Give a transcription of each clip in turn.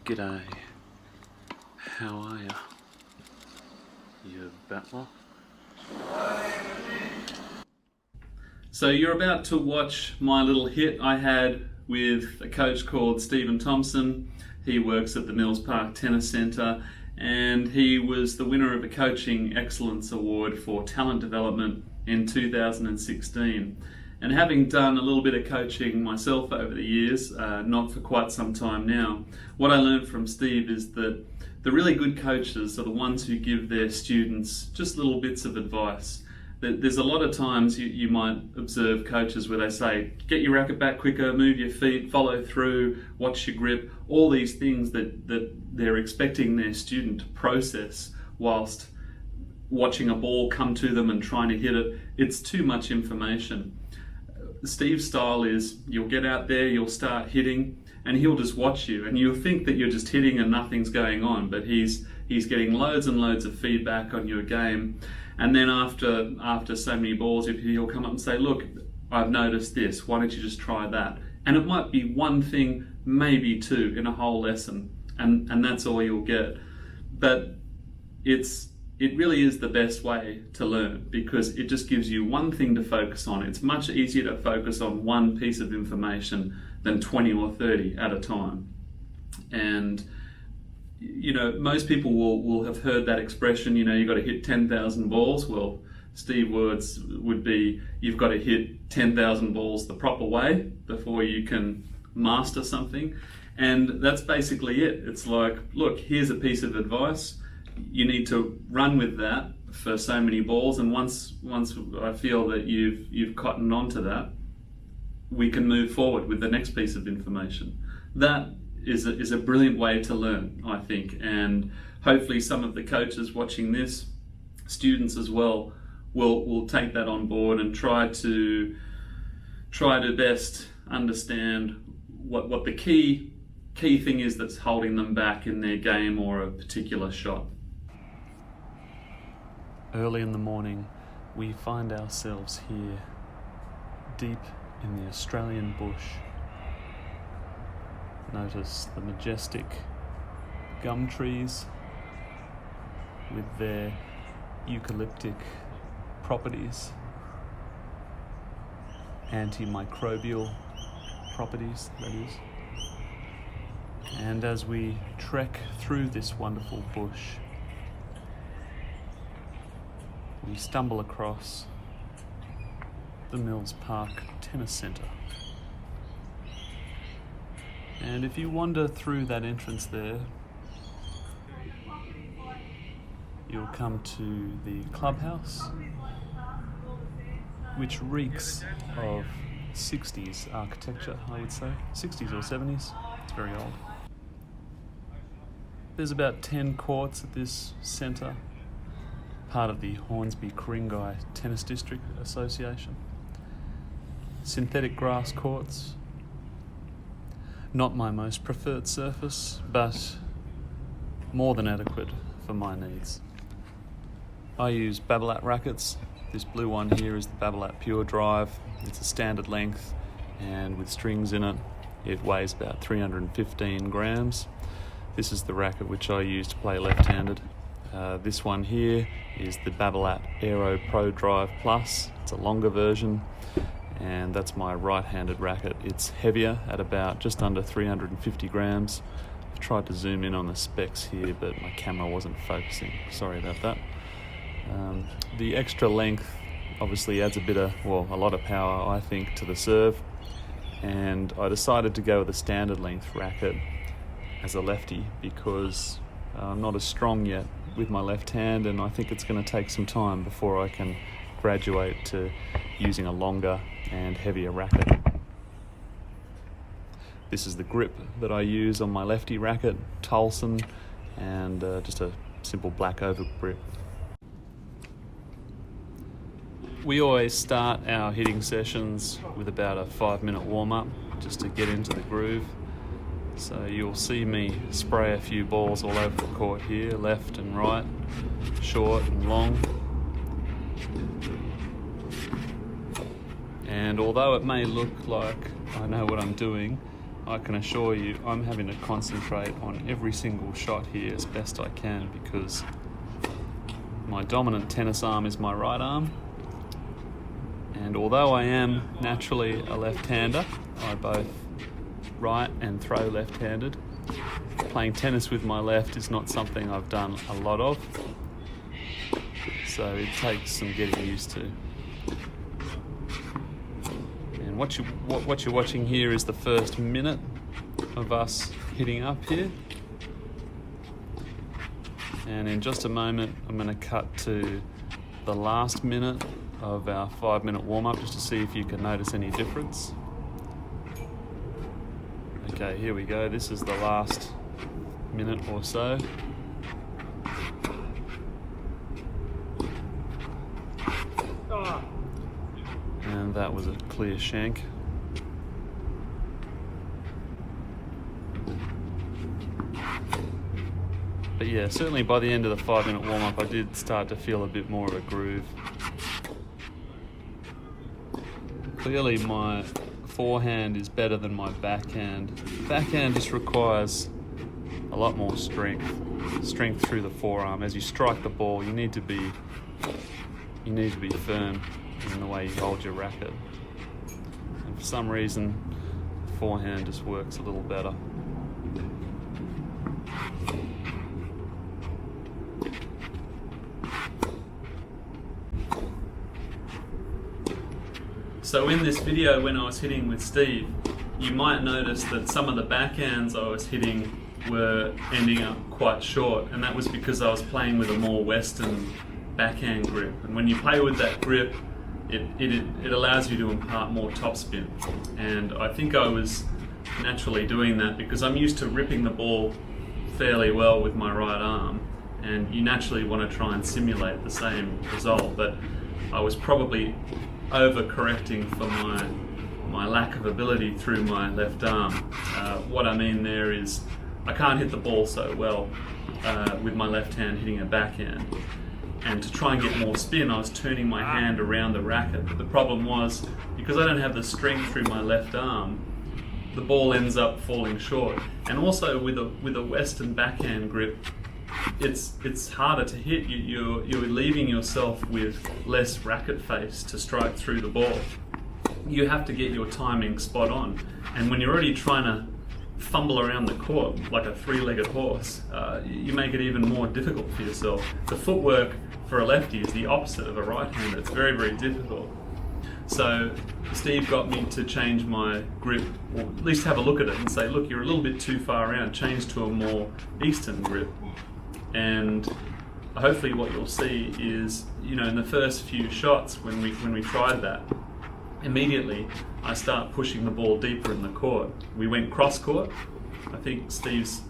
G'day. How are ya? You battler? So you're about to watch my little hit I had with a coach called Stephen Thompson. He works at the Mills Park Tennis Centre and he was the winner of a Coaching Excellence Award for Talent Development in 2016. And having done a little bit of coaching myself over the years, not for quite some time now, what I learned from Steve is that the really good coaches are the ones who give their students just little bits of advice. There's a lot of times you might observe coaches where they say, get your racket back quicker, move your feet, follow through, watch your grip, all these things that they're expecting their student to process whilst watching a ball come to them and trying to hit it. It's too much information. Steve's style is you'll get out there, you'll start hitting, and he'll just watch you, and you'll think that you're just hitting and nothing's going on, but he's getting loads and loads of feedback on your game. And then after so many balls, he'll come up and say, look, I've noticed this, why don't you just try that? And it might be one thing, maybe two in a whole lesson, and that's all you'll get. But it really is the best way to learn because it just gives you one thing to focus on. It's much easier to focus on one piece of information than 20 or 30 at a time. And you know, most people will have heard that expression, you know, you've got to hit 10,000 balls. Well, Steve's words would be, you've got to hit 10,000 balls the proper way before you can master something. And that's basically it. It's like, look, here's a piece of advice. You need to run with that for so many balls, and once I feel that you've cottoned onto that, we can move forward with the next piece of information. That is a brilliant way to learn, I think, and hopefully some of the coaches watching this, students as well, will take that on board and try to best understand what the key thing is that's holding them back in their game or a particular shot. Early in the morning, we find ourselves here, deep in the Australian bush. Notice the majestic gum trees with their eucalyptic properties, antimicrobial properties, that is. And as we trek through this wonderful bush, we stumble across the Mills Park Tennis Centre. And if you wander through that entrance there, you'll come to the clubhouse, which reeks of 60s architecture, I would say. 60s or 70s, it's very old. There's about 10 courts at this centre, part of the Hornsby-Ku-ring-gai Tennis District Association. Synthetic grass courts. Not my most preferred surface, but more than adequate for my needs. I use Babolat rackets. This blue one here is the Babolat Pure Drive. It's a standard length, and with strings in it, it weighs about 315 grams. This is the racket which I use to play left-handed. This one here is the Babolat Aero Pro Drive Plus. It's a longer version, and that's my right-handed racket. It's heavier at about just under 350 grams. I've tried to zoom in on the specs here, but my camera wasn't focusing. Sorry about that. The extra length obviously adds a lot of power, I think, to the serve, and I decided to go with a standard length racket as a lefty because I'm not as strong yet with my left hand, and I think it's going to take some time before I can graduate to using a longer and heavier racket. This is the grip that I use on my lefty racket, Tolson, and just a simple black oval grip. We always start our hitting sessions with about a 5-minute warm-up just to get into the groove. So you'll see me spray a few balls all over the court here, left and right, short and long. And although it may look like I know what I'm doing, I can assure you I'm having to concentrate on every single shot here as best I can, because my dominant tennis arm is my right arm, and although I am naturally a left-hander, I both write and throw left-handed. Playing tennis with my left is not something I've done a lot of, so it takes some getting used to. And what you're watching here is the first minute of us hitting up here. And in just a moment, I'm going to cut to the last minute of our 5-minute warm-up, just to see if you can notice any difference. Okay, here we go. This is the last minute or so. And that was a clear shank. But yeah, certainly by the end of the 5-minute warm-up, I did start to feel a bit more of a groove. Clearly my forehand is better than my backhand. Backhand just requires a lot more strength through the forearm. As you strike the ball, you need to be firm in the way you hold your racket. And for some reason, the forehand just works a little better. So in this video, when I was hitting with Steve, you might notice that some of the backhands I was hitting were ending up quite short, and that was because I was playing with a more Western backhand grip. And when you play with that grip, it allows you to impart more topspin. And I think I was naturally doing that because I'm used to ripping the ball fairly well with my right arm, and you naturally want to try and simulate the same result, but I was probably overcorrecting for my lack of ability through my left arm. What I mean there is I can't hit the ball so well with my left hand hitting a backhand. And to try and get more spin, I was turning my hand around the racket. But the problem was, because I don't have the strength through my left arm, the ball ends up falling short. And also with a Western backhand grip, it's harder to hit. You're leaving yourself with less racket face to strike through the ball. You have to get your timing spot on. And when you're already trying to fumble around the court like a three-legged horse, you make it even more difficult for yourself. The footwork for a lefty is the opposite of a right-hander. It's very, very difficult. So Steve got me to change my grip, or at least have a look at it and say, look, you're a little bit too far around, change to a more Eastern grip. And hopefully what you'll see is, in the first few shots when we tried that, immediately I start pushing the ball deeper in the court. We went cross court. I think Steve's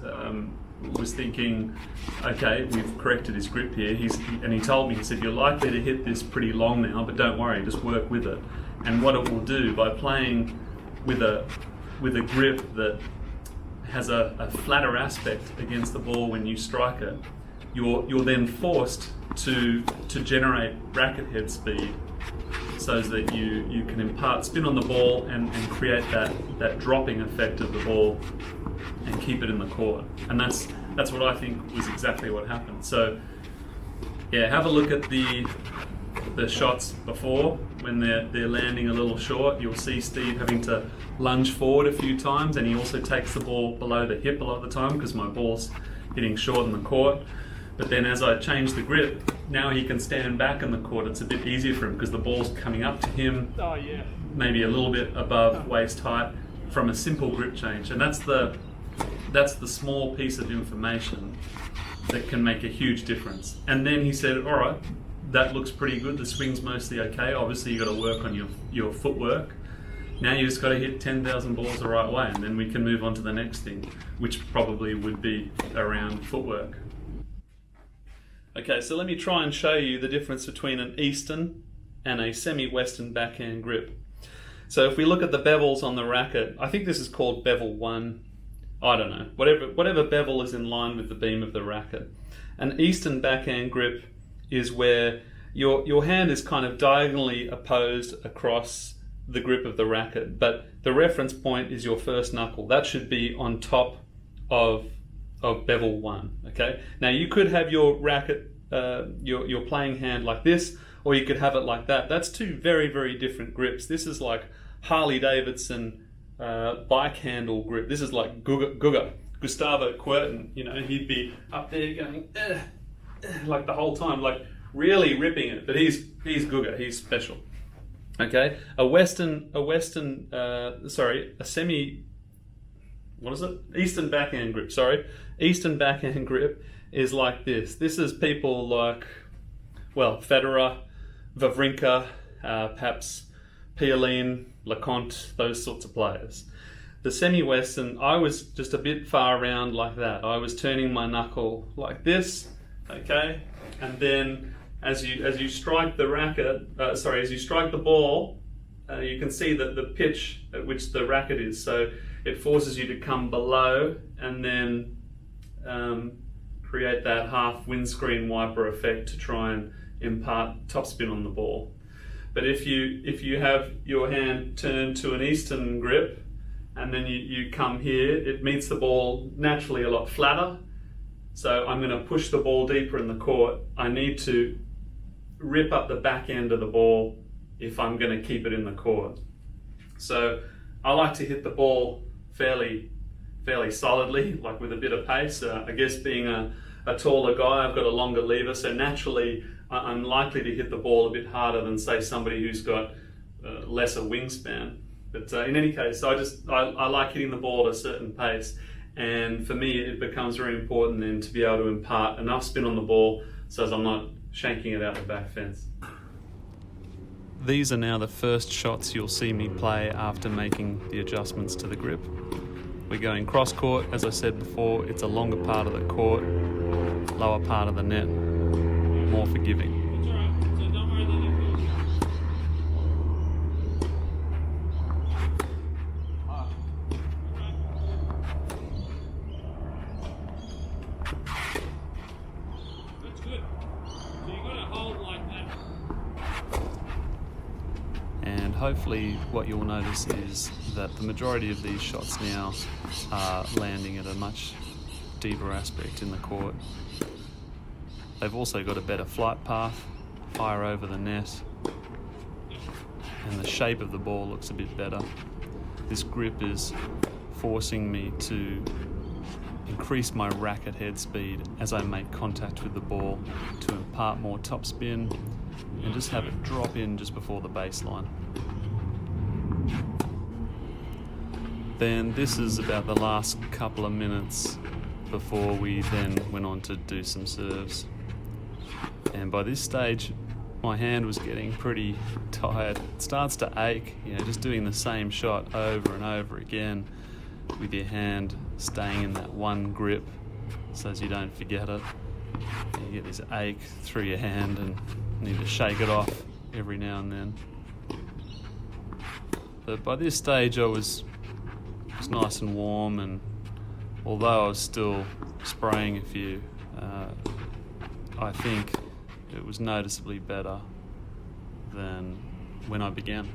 was thinking, okay, we've corrected his grip here. And he told me, he said, you're likely to hit this pretty long now, but don't worry, just work with it. And what it will do by playing with a grip that has a flatter aspect against the ball when you strike it, you're then forced to generate racket head speed so that you can impart spin on the ball and create that dropping effect of the ball and keep it in the court. And that's what I think was exactly what happened. So yeah, have a look at the shots before when they're landing a little short. You'll see Steve having to lunge forward a few times, and he also takes the ball below the hip a lot of the time because my ball's hitting short in the court. But then as I change the grip, now he can stand back in the court. It's a bit easier for him because the ball's coming up to him, maybe a little bit above waist height from a simple grip change. And that's the small piece of information that can make a huge difference. And then he said, all right, that looks pretty good. The swing's mostly okay. Obviously you got to work on your footwork. Now you just got to hit 10,000 balls the right way, and then we can move on to the next thing, which probably would be around footwork. Okay, so let me try and show you the difference between an Eastern and a semi-Western backhand grip. So if we look at the bevels on the racket, I think this is called bevel 1. I don't know, whatever bevel is in line with the beam of the racket. An Eastern backhand grip is where your hand is kind of diagonally opposed across the grip of the racket, but the reference point is your first knuckle. That should be on top of bevel 1. Okay. Now you could have your racket, your playing hand like this, or you could have it like that. That's two very, very different grips. This is like Harley Davidson bike handle grip. This is like Gustavo Kuerten. You know, he'd be up there going like the whole time, like really ripping it. But he's Guga. He's special. Okay, Eastern backhand grip. Eastern backhand grip is like this. This is people like, well, Federer, Wawrinka, perhaps Pialin, LeConte, those sorts of players. The semi-Western, I was just a bit far around like that. I was turning my knuckle like this, okay, and then as you strike the racket, as you strike the ball, you can see that the pitch at which the racket is. So it forces you to come below and then create that half windscreen wiper effect to try and impart topspin on the ball. But if you have your hand turned to an Eastern grip and then you come here, it meets the ball naturally a lot flatter. So I'm going to push the ball deeper in the court. I need to rip up the back end of the ball if I'm going to keep it in the court. So I like to hit the ball fairly solidly, like with a bit of pace. I guess being a taller guy, I've got a longer lever, so naturally I'm likely to hit the ball a bit harder than, say, somebody who's got lesser wingspan. But in any case, I like hitting the ball at a certain pace, and for me it becomes very important then to be able to impart enough spin on the ball so as I'm not shanking it out the back fence. These are now the first shots you'll see me play after making the adjustments to the grip. We're going cross court. As I said before, it's a longer part of the court, lower part of the net, more forgiving. And hopefully what you'll notice is that the majority of these shots now are landing at a much deeper aspect in the court. They've also got a better flight path, higher over the net, and the shape of the ball looks a bit better. This grip is forcing me to increase my racket head speed as I make contact with the ball to impart more topspin and just have it drop in just before the baseline. Then this is about the last couple of minutes before we then went on to do some serves. And by this stage, my hand was getting pretty tired. It starts to ache, just doing the same shot over and over again with your hand staying in that one grip so as you don't forget it. You get this ache through your hand and need to shake it off every now and then. But by this stage I was nice and warm, and although I was still spraying a few, I think it was noticeably better than when I began.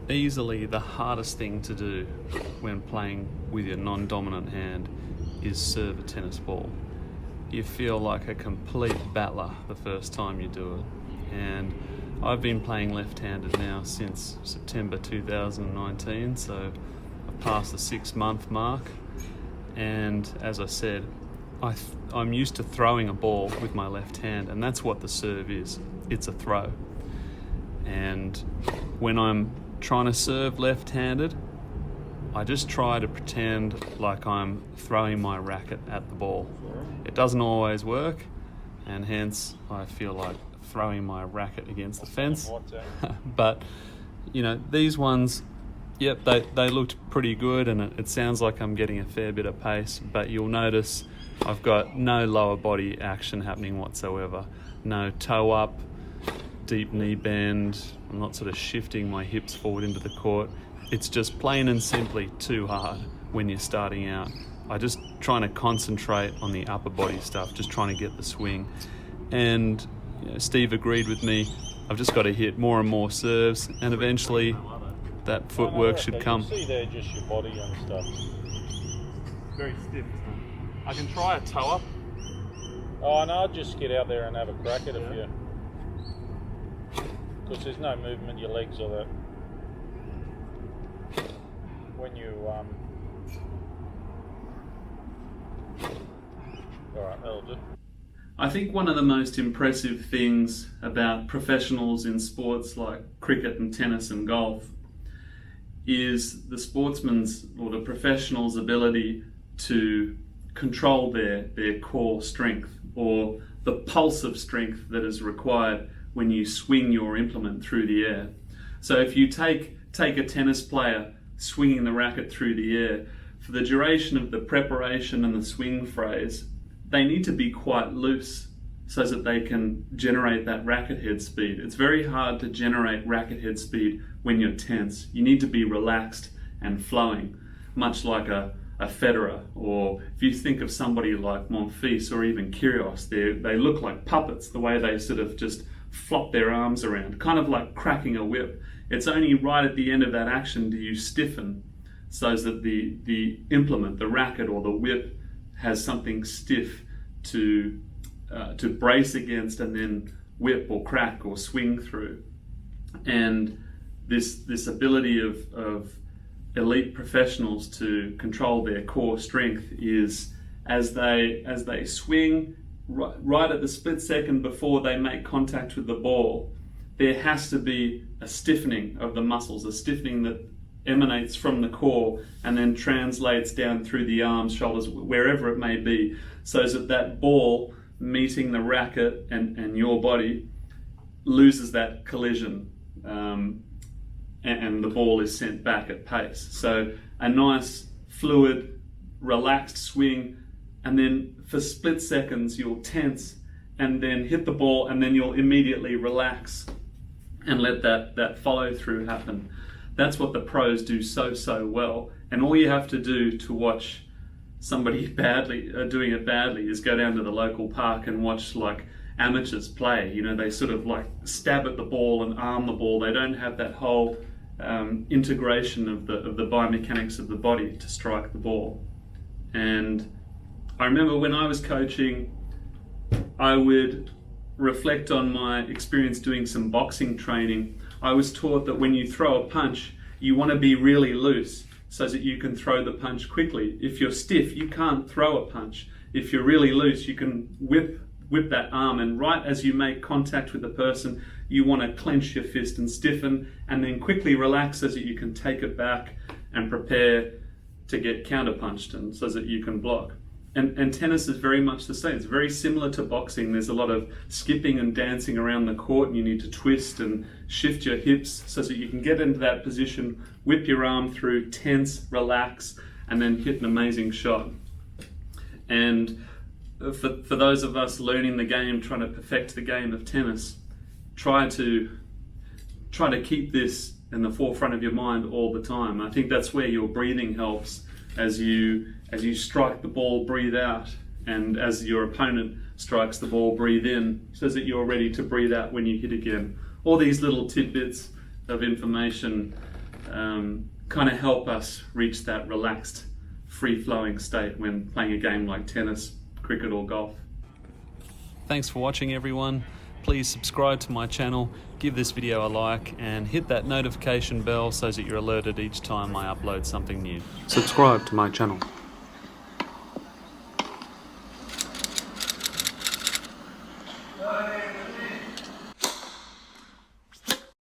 Easily the hardest thing to do when playing with your non-dominant hand is serve a tennis ball. You feel like a complete battler the first time you do it, and I've been playing left-handed now since September 2019, so I've passed the 6-month mark. And as I said, I'm used to throwing a ball with my left hand, and that's what the serve is. It's a throw. And when I'm trying to serve left-handed, I just try to pretend like I'm throwing my racket at the ball. It doesn't always work, and hence I feel like throwing my racket against the fence. But these ones, yep, they looked pretty good, and it sounds like I'm getting a fair bit of pace, but you'll notice I've got no lower body action happening whatsoever. No toe up, deep knee bend. I'm not sort of shifting my hips forward into the court. It's just plain and simply too hard when you're starting out. I just trying to concentrate on the upper body stuff, just trying to get the swing. And Steve agreed with me. I've just got to hit more and more serves, and eventually that footwork should come. You see there just your body and stuff. Very stiff, isn't it? I can try a toe up. Oh, and I'll just get out there and have a crack at it for you. Because there's no movement, your legs or that. When you, alright, that'll do. I think one of the most impressive things about professionals in sports like cricket and tennis and golf is the sportsman's or the professional's ability to control their core strength, or the pulse of strength that is required when you swing your implement through the air. So if you take a tennis player swinging the racket through the air, for the duration of the preparation and the swing phrase, they need to be quite loose so that they can generate that racket head speed. It's very hard to generate racket head speed when you're tense. You need to be relaxed and flowing, much like a Federer, or if you think of somebody like Monfils or even Kyrgios, they look like puppets, the way they sort of just flop their arms around, kind of like cracking a whip. It's only right at the end of that action do you stiffen so that the implement, the racket or the whip, has something stiff to brace against and then whip or crack or swing through. And this ability of elite professionals to control their core strength is as they swing right at the split second before they make contact with the ball, there has to be a stiffening of the muscles, a stiffening that emanates from the core and then translates down through the arms, shoulders, wherever it may be, so that ball meeting the racket and your body loses that collision, and the ball is sent back at pace. So a nice, fluid, relaxed swing, and then for split seconds you'll tense and then hit the ball, and then you'll immediately relax and let that follow through happen. That's what the pros do so well. And all you have to do to watch somebody doing it badly is go down to the local park and watch like amateurs play. They sort of like stab at the ball and arm the ball. They don't have that whole integration of the biomechanics of the body to strike the ball. And I remember when I was coaching, I would reflect on my experience doing some boxing training. I was taught that when you throw a punch, you want to be really loose so that you can throw the punch quickly. If you're stiff, you can't throw a punch. If you're really loose, you can whip that arm, and right as you make contact with the person, you want to clench your fist and stiffen and then quickly relax so that you can take it back and prepare to get counterpunched and so that you can block. And tennis is very much the same. It's very similar to boxing. There's a lot of skipping and dancing around the court, and you need to twist and shift your hips so that you can get into that position, whip your arm through, tense, relax, and then hit an amazing shot. And for those of us learning the game, trying to perfect the game of tennis, try to keep this in the forefront of your mind all the time. I think that's where your breathing helps. As you strike the ball, breathe out, and as your opponent strikes the ball, breathe in, so that you're ready to breathe out when you hit again. All these little tidbits of information kind of help us reach that relaxed, free-flowing state when playing a game like tennis, cricket or golf. Thanks for watching, everyone. please subscribe to my channel, give this video a like, and hit that notification bell so that you're alerted each time I upload something new. Subscribe to my channel. Hey.